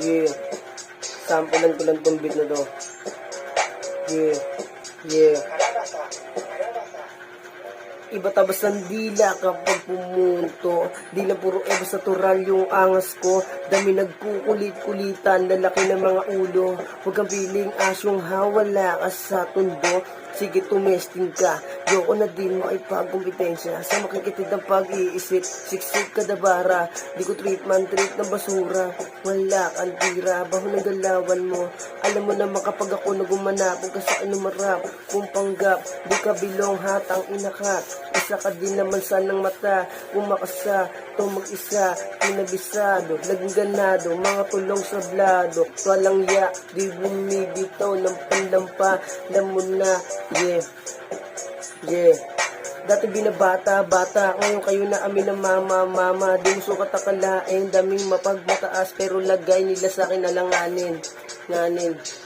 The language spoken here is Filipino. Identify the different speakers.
Speaker 1: Yeah. Sampulan ko lang tong beat na to. Yeah. Yeah. Iba tabas ng dila kapag pumunto. Di na puro ebas natural yung angas ko. Dami nagkukulit-kulitan, lalaki ng mga ulo. Huwag kang piling asyong hawala ka sa tundo. Sige, tumesting ka. Yoko na din makipagkompetensya sa makikitid ng pag-iisip. Siksik ka dabara. Di ko treat ng basura. Wala kang tira, baho ng galawan mo. Alam mo naman kapag ako nagumanapog ka sa inumarap. Kung panggap, di ka bilong hatang inakat. Isa ka din naman sanang mata. Umakasa, to mag-isa. Pinabisado, laging ganado. Mga tulong sa blado. Walang ya, di bumibitaw ng panlampa. Alam mo na, yeah. Yeah. Dati binabata-bata, ngayon kayo na amin ng mama. Di mo sukat akalain, daming mapagmataas, pero lagay nila sa akin alanganin. Nganin.